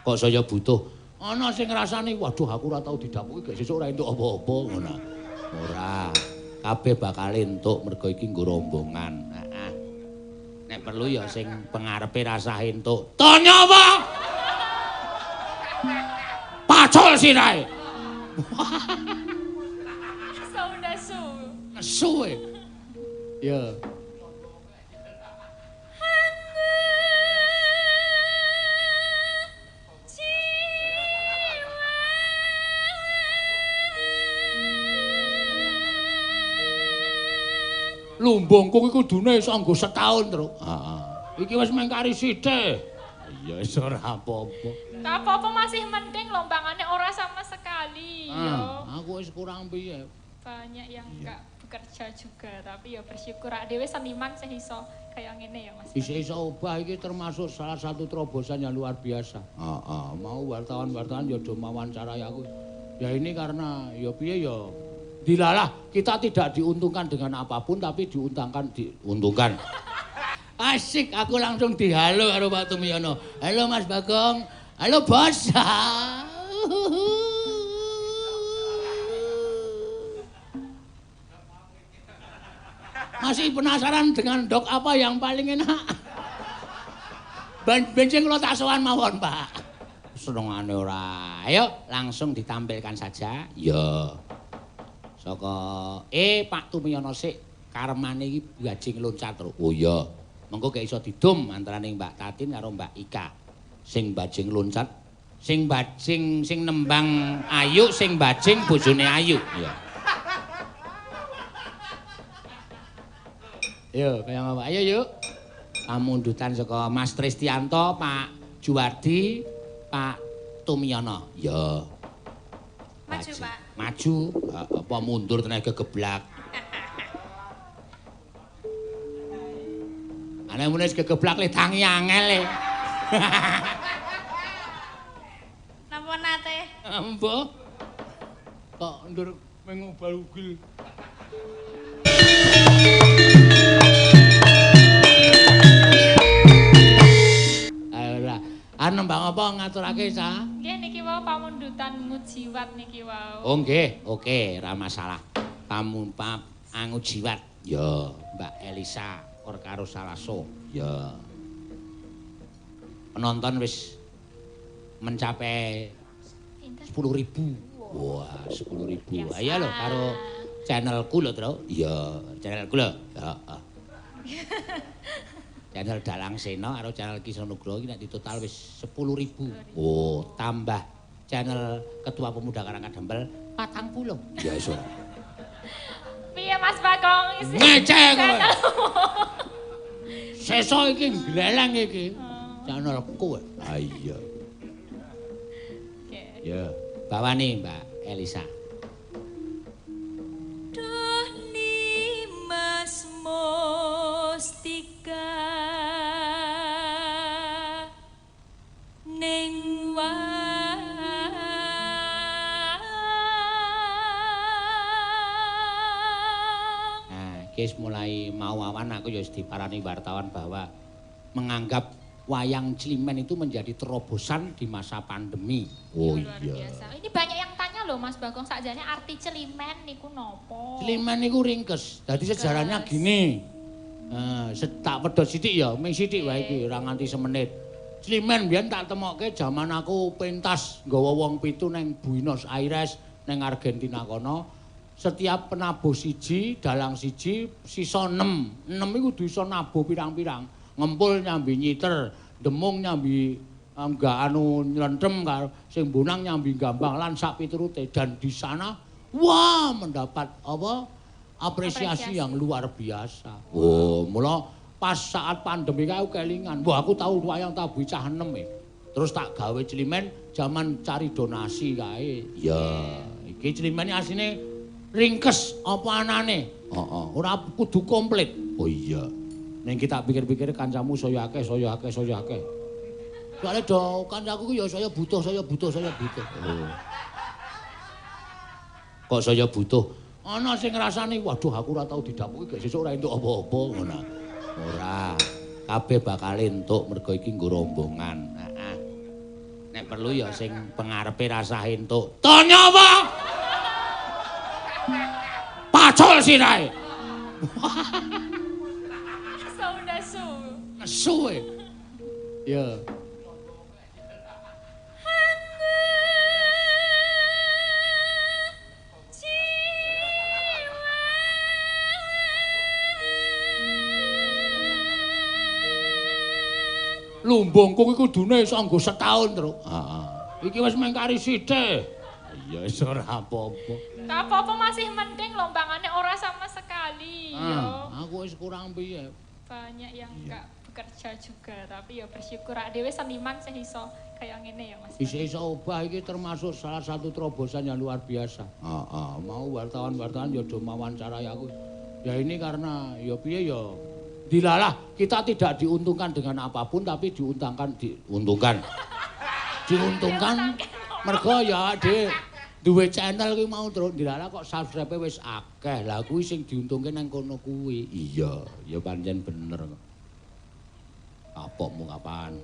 Kok saya butuh. Ana sing ngrasani, waduh aku ora tau didhapuki gek sesuk ora entuk apa-apa ngono. Ora. Kabeh bakal entuk mergo iki nggo rombongan. Heeh. Nek perlu ya sing pengarepe rasah entuk. Tanya apa? Pacul sirahe. Saunasu. Nesu e. Ya. Lumbungku iku kudune iso nggo setahun, Tru. Heeh. Iki wis mengkari sithik. Ya wis ora apa-apa. Apa-apa masih mending lombangannya ora sama sekali. Aku wis kurang piye. Banyak yang enggak bekerja juga, tapi ya bersyukur dhewe seniman sing iso kaya ngene ya Mas. Iso obah iki termasuk salah satu terobosan yang luar biasa. Heeh, mau wartawan-wartawan ya do mawancarai aku. Ya ini karena ya piye ya dilalah kita tidak diuntungkan dengan apapun tapi diuntungkan. Asik aku langsung dihalo karo Pak Tumiyono. Halo Mas Bagong. Halo Bos. Masih penasaran dengan dok apa yang paling enak? Bensin kula tak sowan mawon, Pak. Senengane ora. Ayo langsung ditampilkan saja. Ya. Saka Pak Tumiyono sik karmane iki bajing loncat terus. Oh iya. Mengko gak iso didum antaraning Mbak Tatin karo Mbak Ika. Sing bajing loncat, sing nembang Ayu, sing bajing bojone Ayu. Iya. Yo, kaya ngapa? Ayo yuk. Pamundutan saka Mas Tristianto, Pak Juwardi, Pak Tumiyono. Ya. Maju, Pak. Maju, apa mundur tenaga geblak. Ana mune geblak le tangi angel le. Napa nate? Mbok. Kok ndur mengubal ugil. Anu Mbak apa ngaturake sa? Nggih niki wau pamundutan ngujiwat niki wau. Oh nggih, oke, ora masalah. Pamumpap angujiwat. Ya, Mbak Elisa karo Salaso. Ya. Penonton wis mencapai 10.000. Wah, 10.000. Ayo lho karo channelku lho, Tru. Iya, channelku lho. Heeh. Channel Dalang Sena karo channel Kisah Nugroho iki nek ditotal wis 10.000. Oh, tambah channel Ketua Pemuda Karangkadempel 40. Ya iso. Piye Mas Bagong? Ngeceh kowe. Sesuk iki gleleng iki. Channelku. Ah iya. Ya, bawani Mbak Elisa. Duh Nimas Mustika ning Wis mulai mau awan aku ya diparani wartawan bahwa menganggap wayang Cilimen itu menjadi terobosan di masa pandemi. Oh luar biasa. Ini banyak yang tanya loh Mas Bagong, sakjane arti Cilimen niku nopo? Cilimen niku ringkes. Dadi sejarahnya gini. Tak pedhot sithik ya, ming sithik wae iki, ora nganti semenit. Cilimen biyen tak temokke jaman aku pentas nggawa wong 7 nang Buenos Aires nang Argentina kono. Setiap penabuh siji, dalang siji, sisa 6. 6 iku bisa nabuh pirang-pirang. Ngempul nyambi nyiter, demung nyambi enggak nylentrem karo sing bonang nyambi gambang lan sak piturute dan di sana wah mendapat apresiasi yang luar biasa. Oh, mula pas saat pandemi kae kelingan. Wah, aku tahu wayang tabuh cah 6 Terus tak gawe Cilimen zaman cari donasi kae. Ya, iki Cilimen asline ringkes apa anane? Heeh, ora kudu komplit. Oh iya. Ning kita pikir-pikir kancamu saya akeh. Soale do kancaku ya saya butuh. Oh. Kok saya butuh? Ana sing ngrasani, waduh aku ora tau didhapuki gek sesuk ora entuk apa-apa ngono. Ora. Kabeh bakal entuk mergo iki nggo rombongan. Heeh. Nek perlu ya sing pengarepe rasah entuk. Tanya apa? Pacul sirahe. Saudasu. Nesu e. Ya. Lumbungku iki kudune iso nggo setahun, Truk. Heeh. Iki wis mengkari sithik. Ya wis ora apa-apa. Tak apa-apa masih mending lombangannya ora sama sekali. Yo. Aku wis kurang piye. Banyak yang enggak bekerja juga, tapi ya bersyukur dhewe seniman sing iso kaya ngene ya Mas. Iso obah iki termasuk salah satu terobosan yang luar biasa. Heeh, mau wartawan-wartawan ya do mawancarai aku. Ya ini karena ya piye ya dilalah kita tidak diuntungkan dengan apapun tapi diuntungkan mergo ya Dik duwe channel kuwi mau terus dilalah kok subscribe wis akeh lah kuwi sing diuntungke nang kono kuwi iya ya pancen bener kok kapokmu kapan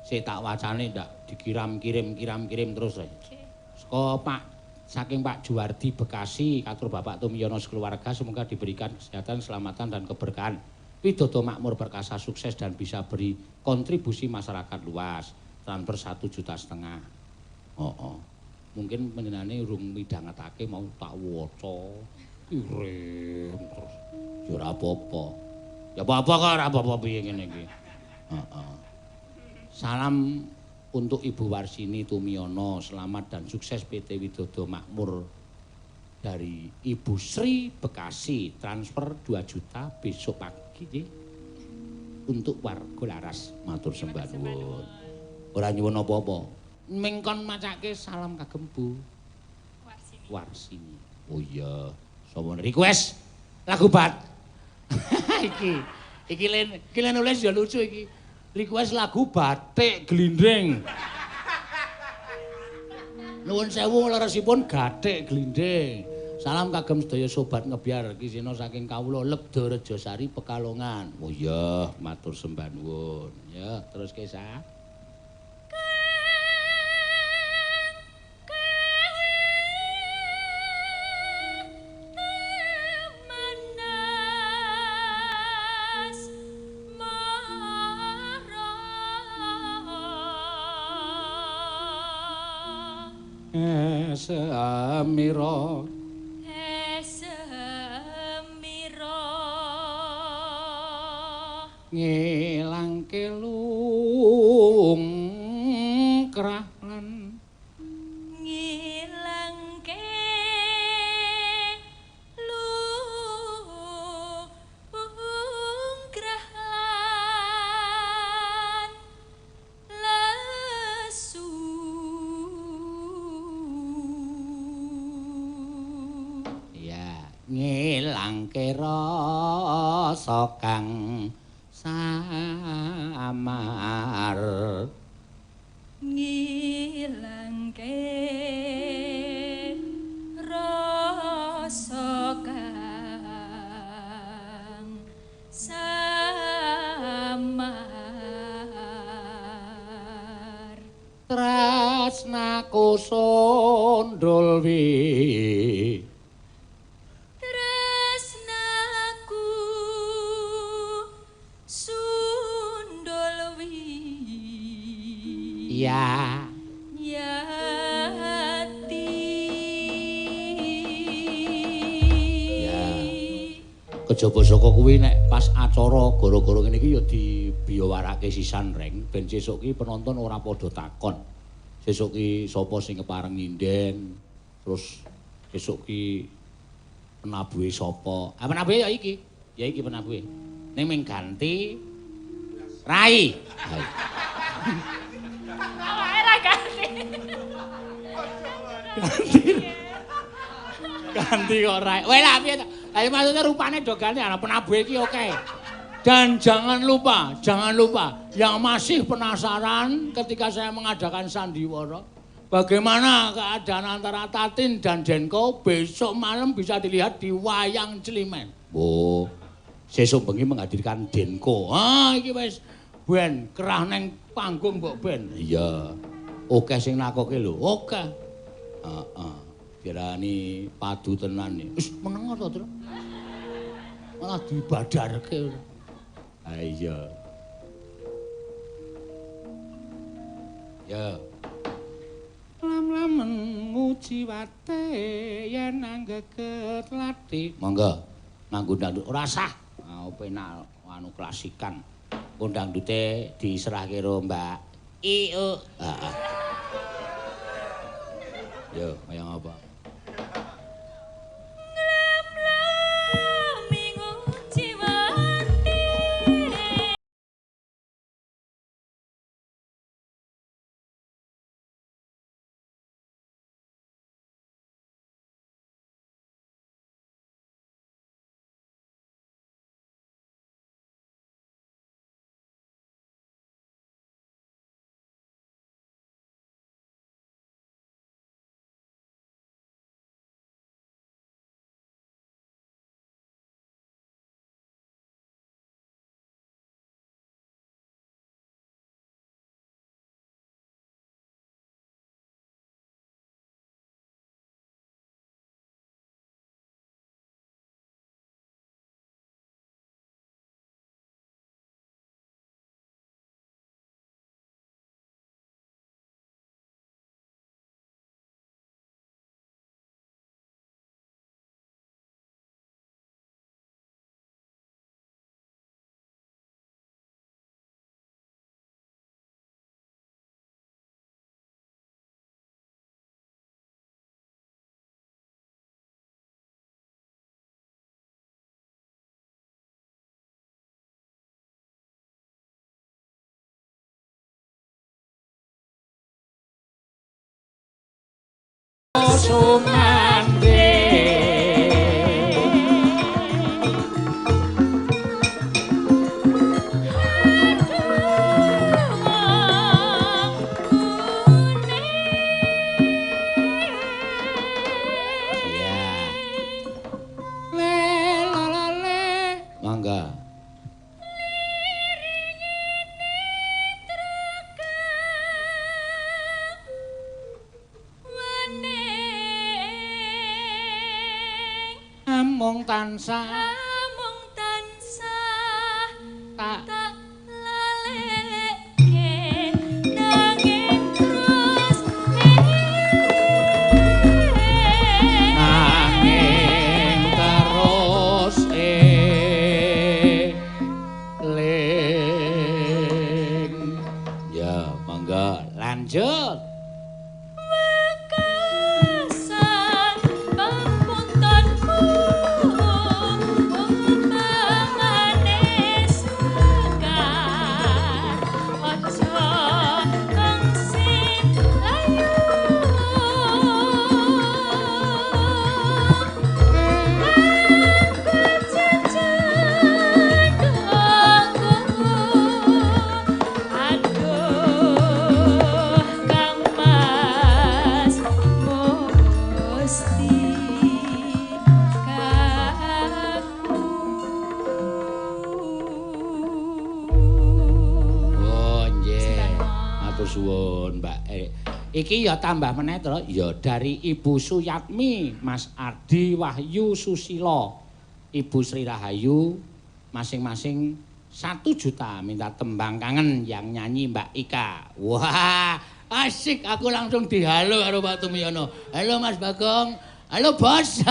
Sik tak wacane ndak dikirim terus ae. Saka saking Pak Juwardi Bekasi katur Bapak Tumiyono sekeluarga semoga diberikan kesehatan, keselamatan dan keberkahan. Widodo makmur perkasa sukses dan bisa beri kontribusi masyarakat luas. Transfer 1,5 juta. Mungkin panjenengane urung midhangetake mau tak waca. Kirim terus. Ya ora apa-apa. Ya apa-apa kok ora apa-apa piye ngene iki. Salam untuk Ibu Warsini Tumiyono, selamat dan sukses PT Widodo Makmur dari Ibu Sri Bekasi, transfer 2 juta besok pagi untuk warga laras matur sembah nuwun. Ora nyuwun apa-apa. Mengkon macake salam kagem Bu Warsini. Oh iya, sapa request lagu bat. iki len nulis ya lucu iki. Request lagu Batik Glinding. Nuwun sewu leresipun Gatik Glinding. Salam kagem sedaya sobat ngebyar kisina saking kawula Legda Rejosari Pekalongan. Oh iya, matur sembah nuwun. Ya, terus kesah. Semira ngilangke lungkrah lan ngilangke lungkrah lan lesu ngilangke rasa kang samar ngilangke rasa kang samar tresnaku sondul wi ya yati ya kejaba saka kuwi nek pas acara gara-gara ngene iki ya dibiyawarake sisan reng ben sesuk ki penonton ora padha takon sesuk ki sapa sing kepareng nyinden terus sesuk ki penabuhe sapa? Ah penabuhe ya iki. Ya iki penabuhe. Ning ming ganti Rai. Awake ra ganti. Ganti kok Rai. Weh lah piye to? Lah maksudnya rupane do ganti ana penabuhe iki oke. Dan jangan lupa yang masih penasaran ketika saya mengadakan sandiwara, bagaimana keadaan antara Tatin dan Denko besok malam bisa dilihat di Wayang Celimen. Oh, sesuk bengi menghadirkan Denko. Ah, iki wis ben kerah neng panggung mbok ben. Iya. Oke sing nakoke lho. Oke. Heeh. Dirani padu tenan iki. Wis meneng to, Tru. Malah dibadarke. Ah iya. Ya. Lam-lamen nguci wate yen anggeget lati. Monggo. Nganggo dangdut ora sah. Ah penak anu klasikan. Dangdute diserahke karo Mbak Iu. Heeh. Yo, wayang apa? Sumangge mangga amung tansah tak laleke nanging terus nanging terus eling ya mangga lanjut. Suwun Mbak. Iki ya tambah meneh to ya dari Ibu Suyatmi, Mas Ardi Wahyu Susilo, Ibu Sri Rahayu masing-masing 1 juta minta tembang kangen yang nyanyi Mbak Ika. Wah, asik aku langsung dihalo karo Pak Tumiyono. Halo Mas Bagong. Halo Bos.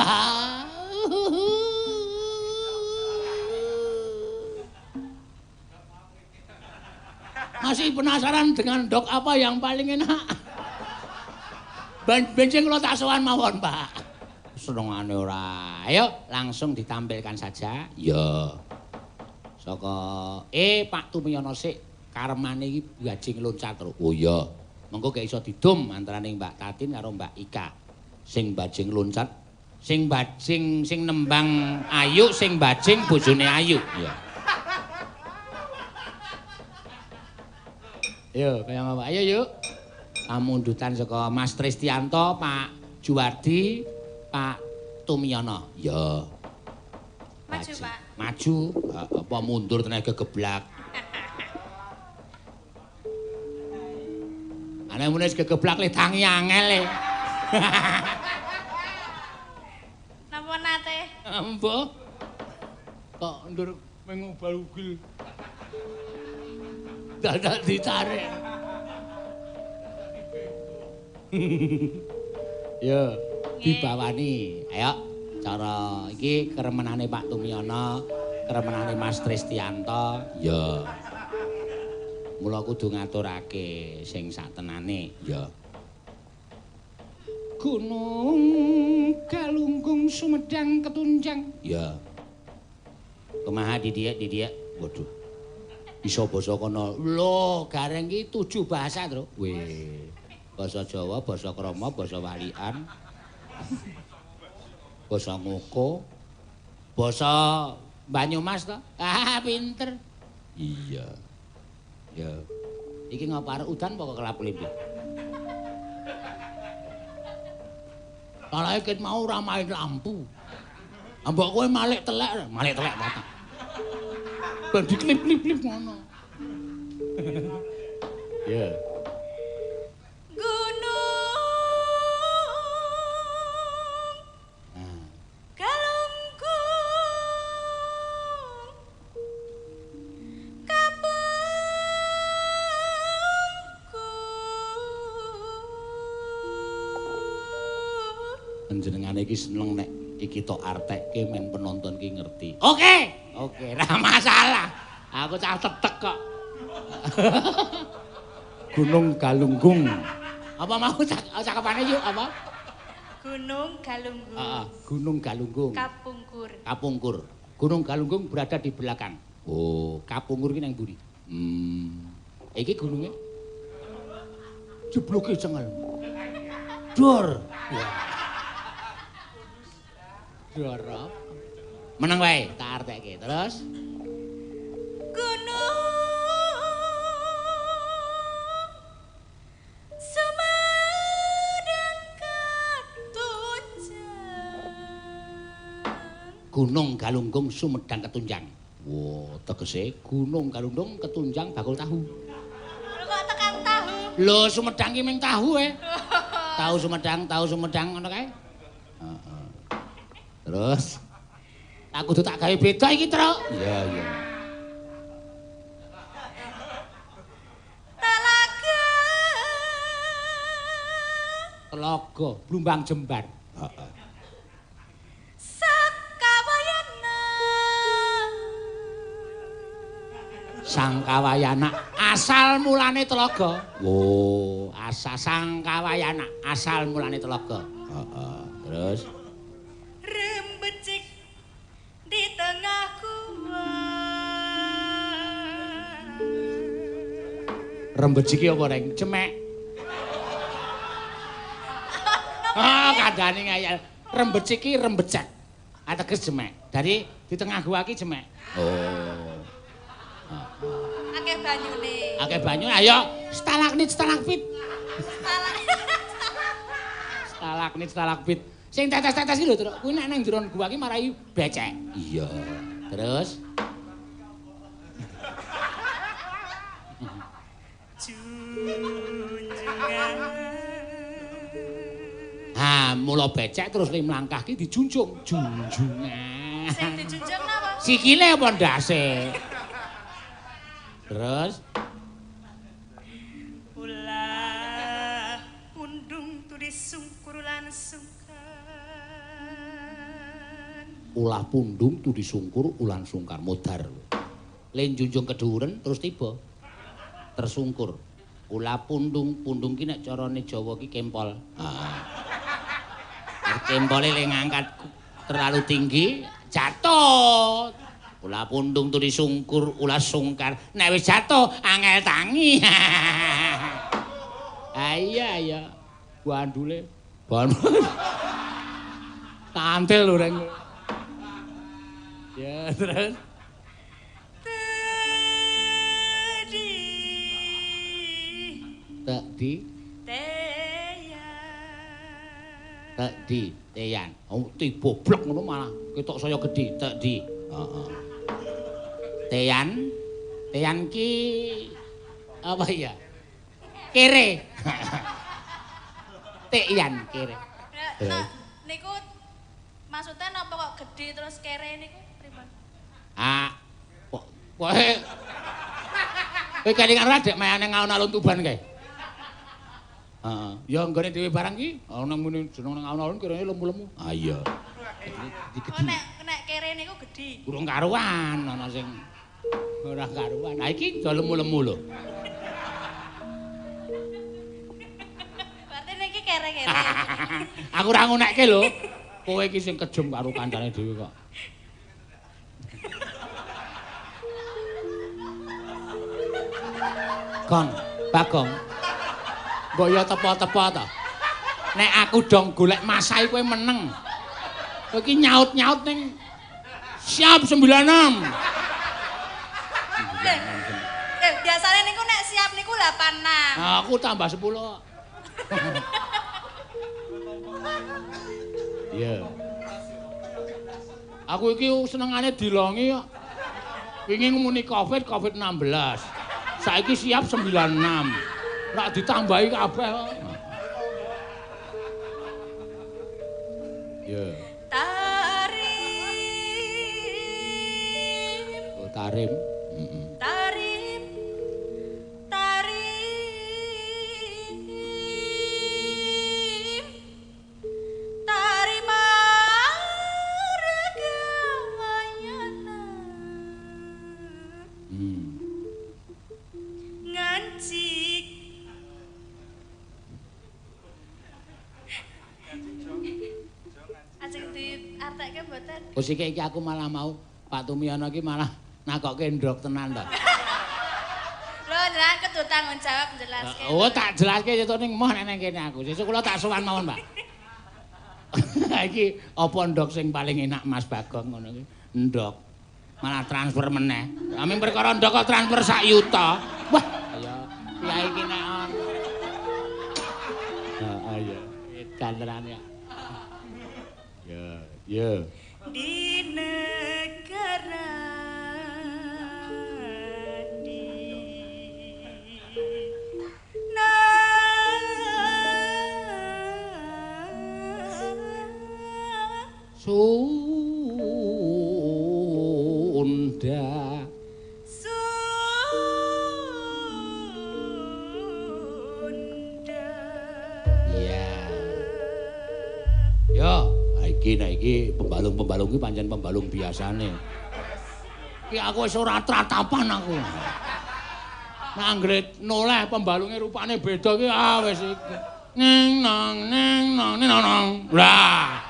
Masih penasaran dengan dok apa yang paling enak? Bensin kalau tak sowan mawon, Pak. senengane ora. Ayo langsung ditampilkan saja. Ya. Saka Pak Tumiyono sik karemane iki bajing loncat terus. Oh iya. Mengko gak iso didum antarane Mbak Tatin karo Mbak Ika. Sing bajing loncat, sing nembang Ayu, sing bajing bojone Ayu. Iya. Yo, kaya ngapa? Ayo yuk. Pamundutan saka Mas Tristianto, Pak Juwardi, Pak Tumiyono. Ya. Maju, Pak. Maju, apa mundur tenaga geblak. Ana mune geblak le tangi angel le. Napa nate? Mbah. Kok ndur mengubal-ugil. Dadak ditarik. Ya, dibawani. Ayo, cara iki keremenane Pak Tumiyono, keremenane Mas Tristianto. Ya. Mula kudu ngaturake sing satenane. Ya. Gunung Galunggung Sumedang Ketunjang. Ya. Kumaha didiek. Waduh. Bisa basa kono. Lho, gareng iki 7 bahasa, Tru. Weh. Basa Jawa, basa Krama, basa Walikan. Basa Ngoko. Basa Banyumas to. Ah, pinter. Iya. Ya. Iki ngapa arek udan apa kelap-kelip? Kalane ket mau ora main lampu. Ambok kowe malik telek mata. Ben diklip-klip ngono. Ya. Jenengane iki seneng nek iki tok artekke men penonton ki ngerti. Oke, ora masalah. Aku cah tetek kok. Gunung Galunggung. Apa mau cakepane yuk apa? Gunung Galunggung. Heeh, Gunung Galunggung. Kapungkur. Gunung Galunggung berada di belakang. Oh, Kapungkur ki nang mburi. Iki gununge jebloke cengel. Dor. Dorop. Meneng wae, tak artekke. Terus Gunung Sumedang Ketunjang. Gunung Galunggung Sumedang Ketunjang. Wo, tegese Gunung Galunggung Ketunjang bakul tahu. Lho kok tekan tahu? Lho, Sumedang ki ming tahu Tahu Sumedang ngono kae. Heeh. Terus aku kudu tak gawe beda iki, Truk. Iya. Telaga Blumbang Jembar. Heeh. Sangkawayana asal mulane telaga. Oh, Sangkawayana asal mulane telaga. Heeh. Terus Rembecik di tengah gua. Rembecik iki apa, Reng? Cemek. Kandhane ngayal. Rembecik iki rembecek. Ateges cemek. Dari di tengah gua iki cemek. Oh. Akeh banyune. Akeh banyu. Ayo, stalagmit. Stalagmit. Sing tetes-tetes iki lho, Truk. Kuwi nek nang jero gua iki marai becek. Iya. Terus mula becek terus li mlangkah ki dijunjung. Junjungan. Sing dijunjung napa? Sikile apa ndase? Terus ulah undung tudi sungkur lan sungkan. Ulah pundung tudi sungkur ulan sungkar modar. Len junjung kedhuwuren terus tiba. Tersungkur. Ulah pundung ki nek carane Jawa ki kempol. Cempole le ngangkat terlalu tinggi, jatuh. Ula pundung turi sungkur, ula sungkar. Nek wis jatuh, angel tangi. Iya. Bandule. Kantil lho reng. Ya, terus. Teyan. Oh, tiba blek ngono malah ketok saya gedhe, Tekdi. Heeh. Teyan ki apa ya? Kere. Teyan kere. Niku maksudnya napa kok gedhe terus kere niku pripun? Kowe kelingan ora dek mayane alun-alun Tuban kae. Heeh. Ya nggone dhewe barang ki ana muni jeneng nang alun-alun kirane lemu-lemu. Ah iya. Oh nek kere niku gedhi. Urung karuan ana sing ora karuan. Ha iki do lemu-lemu lho. Berarti niki kere-kere. Aku ora ngunekke lho. Kowe iki sing kejem karo kancane dhewe kok. Kong, Bagong. Mbok ya tepo-tepo to. Nek aku dong golek masai kowe meneng. Kowe iki nyaut-nyaut ning siap 96. Biasane niku nek siap niku 86. Nah, aku tambah 10. Iya. Aku iki senengane dilongi kok. Wingi muni COVID 16. Saiki siap 96. Nek ditambahi kabeh kok. Ya. Tarim. Oh, tarim. Tarim. Tarimaragamanyana. Ngancik. Ajeng diartekke mboten? Wis iki aku malah mau Pak Tumiyono iki malah nakokke ndrok tenan to. Lho, jenengan kudu tanggung jawab njelaske. Oh, tak jelaske yeto ning moh nek kene aku. Sesuk kula tak sowan mawon, Pak. Iki apa ndok sing paling enak Mas Bagong ngono iki? Ndok. Malah transfer meneh. Amin perkara ndok kok transfer sak yuta. Wah, ya kiai iki nek on. Heeh ya. Edan tenan ya. Ya. Di negara di Sunda. Iya. Yo, iki pembalung-pembalung iki pancen pembalung biasane. Ki aku wis ora tratapan aku. Nek anggere noleh pembalunge rupane beda ki wis iki. Ning nang ning nang ning nang. Lah.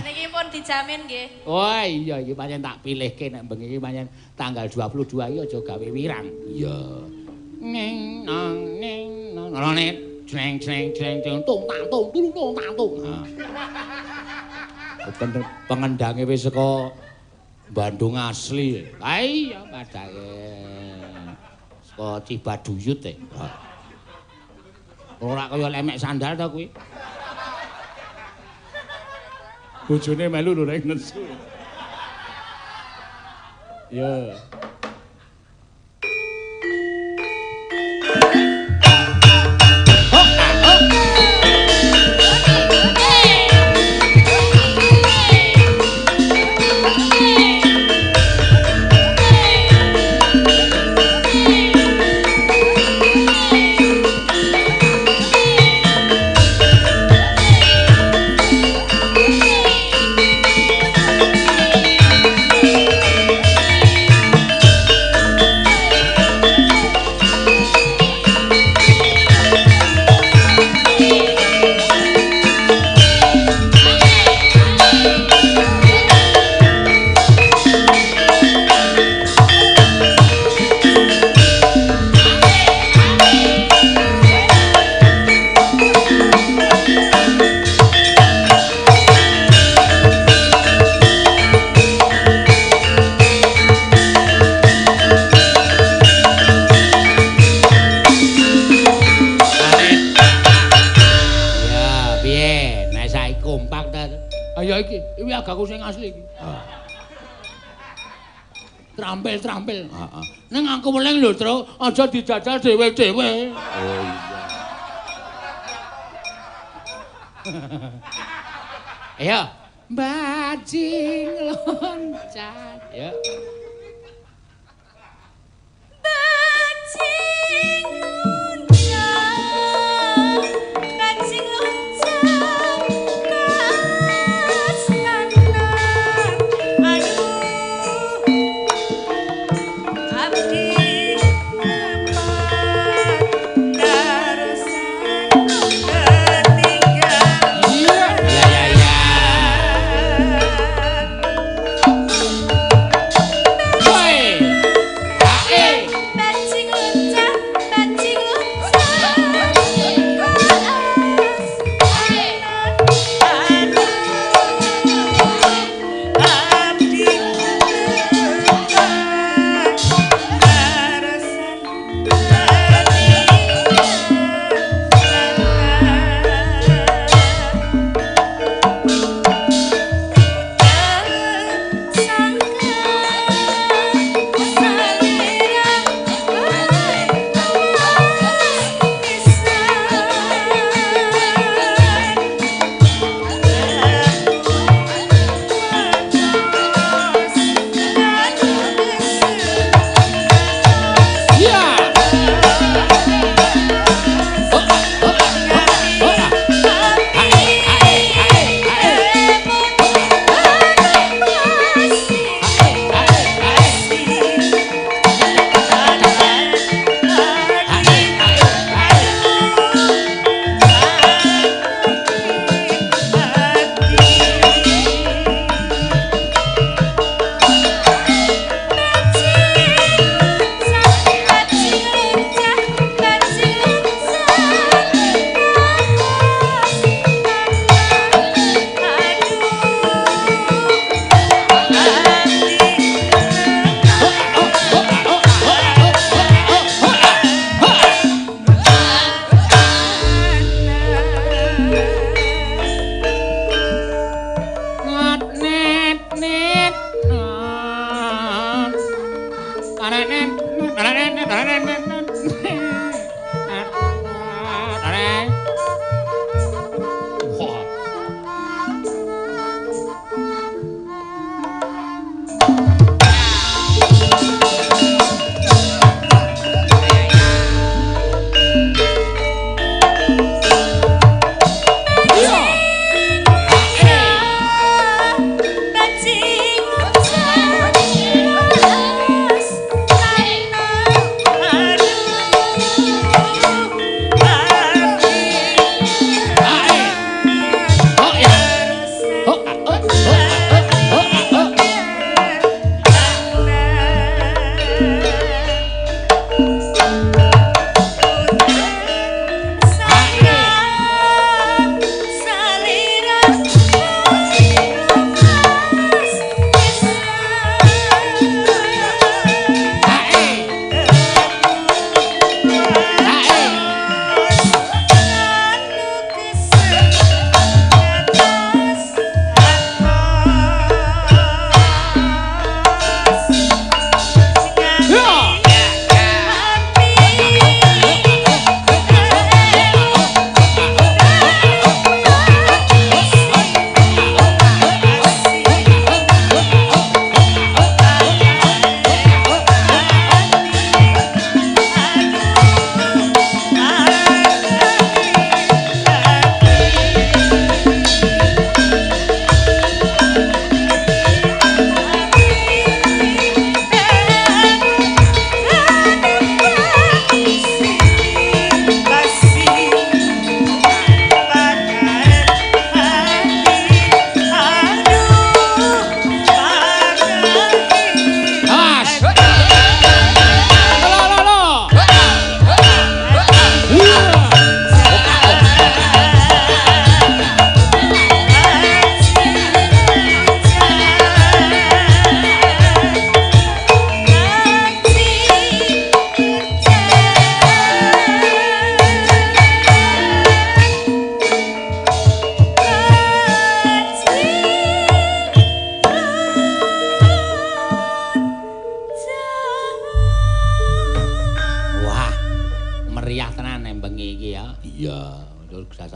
Niki pun dijamin nggih. Oh iya iki pancen tak pilihke nek bengi iki pancen tanggal 22 iki aja gawe wirang. Iya. Ning nang jreng tung tang tung tung tang tung. Pengendange wis saka Bandung asli. Ha iya padake. Saka Cibaduyut e. Ora kaya lemek sandal to kuwi. Bojone melu lho nek nesu. Ya. aku sing asli iki. Trampil. Heeh. Ning aku weling lho, Tru, aja dijajal dhewe-dhewe. Oh Ayo. iya. Bajing loncat. Ya. Bajing loncat, bajing loncat ke astana. Aduh, abdi lepat darosan ketinggalan. Iya. Ya.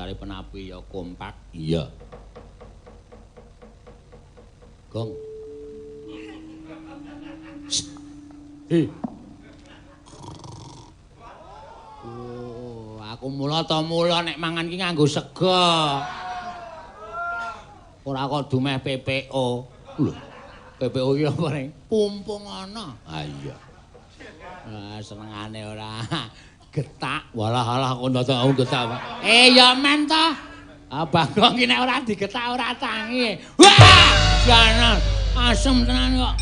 Tari Penapi ya kompak. Iya. Gong. Oh, aku mula nek mangan ki nganggo sega. Ora kok dumeh PPO. Lho. PPO iki apa ning? Pumpung ana. Ah iya. Ah senengane ora getak. Walah kok ndak tau getak. Ya men to. Ah Bagong ki nek ora digetak ora tangi. Wah! Janan asem tenan kok.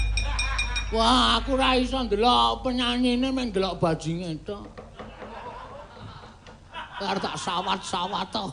Wah, aku ora iso ndelok penyanyine mung ndelok bajinge tok. Arep tak sawat-sawat to.